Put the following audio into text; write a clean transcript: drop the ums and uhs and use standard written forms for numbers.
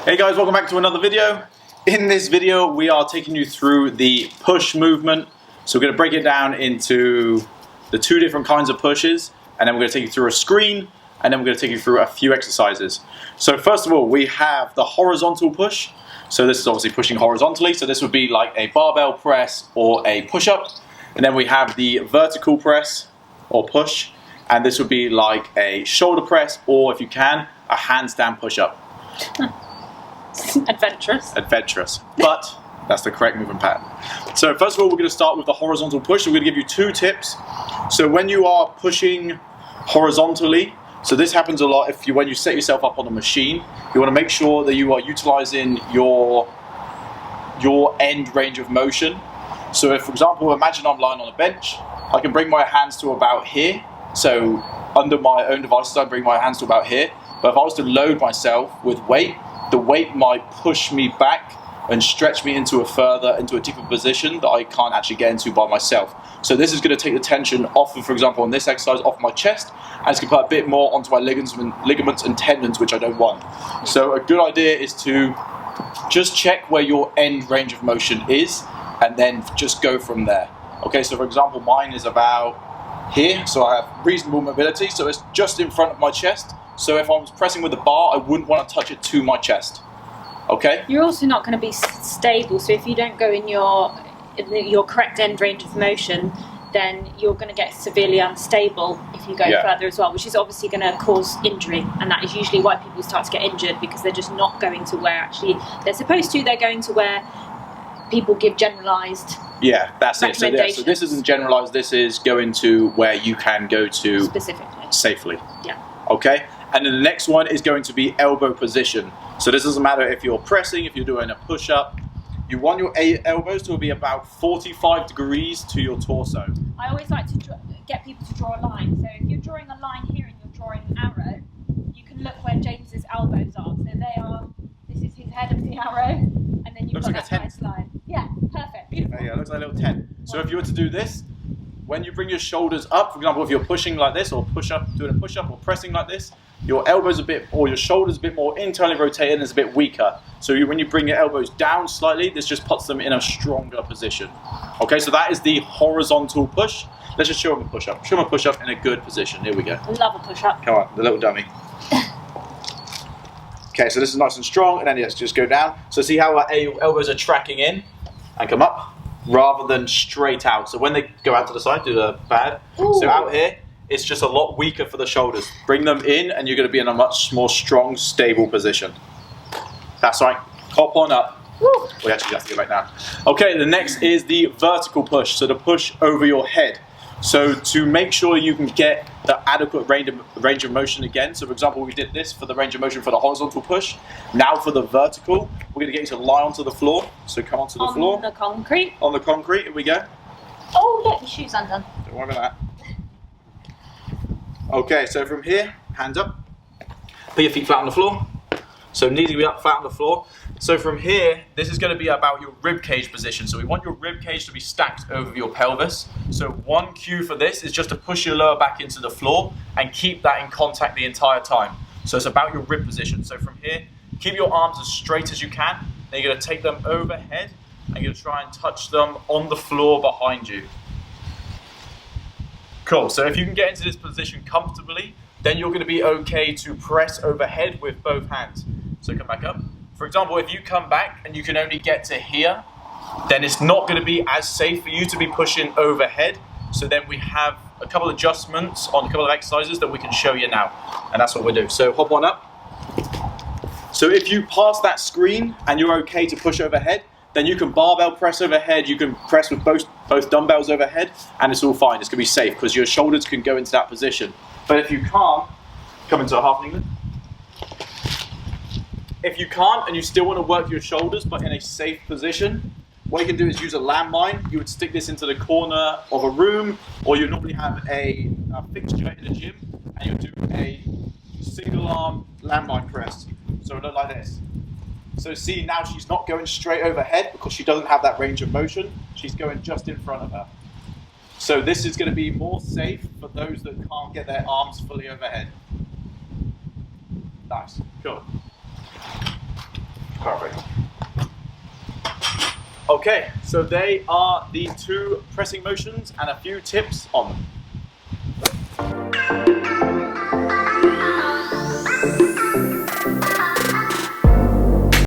Hey guys, welcome back to another video. In this video we are taking you through the push movement. So we're going to break it down into the two different kinds of pushes, and then we're going to take you through a screen, and then we're going to take you through a few exercises. So first of all, we have the horizontal push. So this is obviously pushing horizontally, so this would be like a barbell press or a push-up. And then we have the vertical press or push, and this would be like a shoulder press, or if you can, a handstand push-up. Adventurous, but that's the correct movement pattern. So first of all, we're going to start with the horizontal push. So we're going to give you two tips. So when you are pushing horizontally, so this happens a lot when you set yourself up on a machine, you want to make sure that you are utilizing your end range of motion. So if, for example, imagine I'm lying on a bench, I can bring my hands to about here. So under my own devices, I bring my hands to about here. But if I was to load myself with weight, the weight might push me back and stretch me into a deeper position that I can't actually get into by myself. So this is going to take the tension off of, for example, on this exercise, off my chest, and it's going to put a bit more onto my ligaments and tendons, which I don't want. So a good idea is to just check where your end range of motion is, and then just go from there. Okay, so for example, mine is about here, so I have reasonable mobility, so it's just in front of my chest. So if I was pressing with a bar, I wouldn't want to touch it to my chest. Okay? You're also not going to be stable, so if you don't go in your correct end range of motion, then you're going to get severely unstable if you go further as well, which is obviously going to cause injury, and that is usually why people start to get injured, because they're just not going to where actually they're supposed to. They're going to where people give generalised that's it. So this isn't generalised, this is going to where you can go to specifically. Safely. Yeah. Okay? And then the next one is going to be elbow position. So this doesn't matter if you're pressing, if you're doing a push-up. You want your elbows to be about 45 degrees to your torso. I always like to get people to draw a line. So if you're drawing a line here and you're drawing an arrow, you can look where James's elbows are. So they are, this is his head of the arrow, and then you've got that nice line. Yeah, perfect, beautiful. Yeah, it looks like a little 10. So if you were to do this, when you bring your shoulders up, for example, if you're pushing like this, or doing a push-up or pressing like this, your elbows or your shoulders a bit more internally rotated and it's a bit weaker. So when you bring your elbows down slightly, this just puts them in a stronger position. Okay, so that is the horizontal push. Let's just show them a push-up. Show them a push-up in a good position. Here we go. I love a push-up. Come on, the little dummy. Okay, so this is nice and strong, and then let's just go down. So see how our elbows are tracking in and come up, rather than straight out. So when they go out to the side, do the bad. Ooh. So out here, it's just a lot weaker for the shoulders. Bring them in, and you're going to be in a much more strong, stable position. That's right. Hop on up. Woo. We actually have to go back down. Okay, the next is the vertical push. So the push over your head. So to make sure you can get the adequate range of motion again. So for example, we did this for the range of motion for the horizontal push. Now for the vertical, we're going to get you to lie onto the floor. So come onto the floor. On the concrete. On the concrete, here we go. Oh, look, your shoe's undone. Don't worry about that. Okay, so from here, hands up. Put your feet flat on the floor. So knees will be up flat on the floor. So from here, this is going to be about your rib cage position. So we want your rib cage to be stacked over your pelvis. So one cue for this is just to push your lower back into the floor and keep that in contact the entire time. So it's about your rib position. So from here, keep your arms as straight as you can. Then you're going to take them overhead and you're going to try and touch them on the floor behind you. Cool, so if you can get into this position comfortably, then you're going to be okay to press overhead with both hands. So come back up. For example, if you come back and you can only get to here, then it's not going to be as safe for you to be pushing overhead. So then we have a couple of adjustments on a couple of exercises that we can show you now. And that's what we'll do. So hop on up. So if you pass that screen and you're okay to push overhead, then you can barbell press overhead, you can press with both dumbbells overhead, and it's all fine. It's going to be safe because your shoulders can go into that position. But if you can't, come into a half England. If you can't and you still want to work your shoulders but in a safe position, what you can do is use a landmine. You would stick this into the corner of a room, or you normally have a fixture in the gym, and you do a single arm landmine press. So it look like this. So see, now she's not going straight overhead because she doesn't have that range of motion. She's going just in front of her. So this is going to be more safe for those that can't get their arms fully overhead. Nice, cool. Perfect. Okay, so they are the 2 pressing motions and a few tips on them.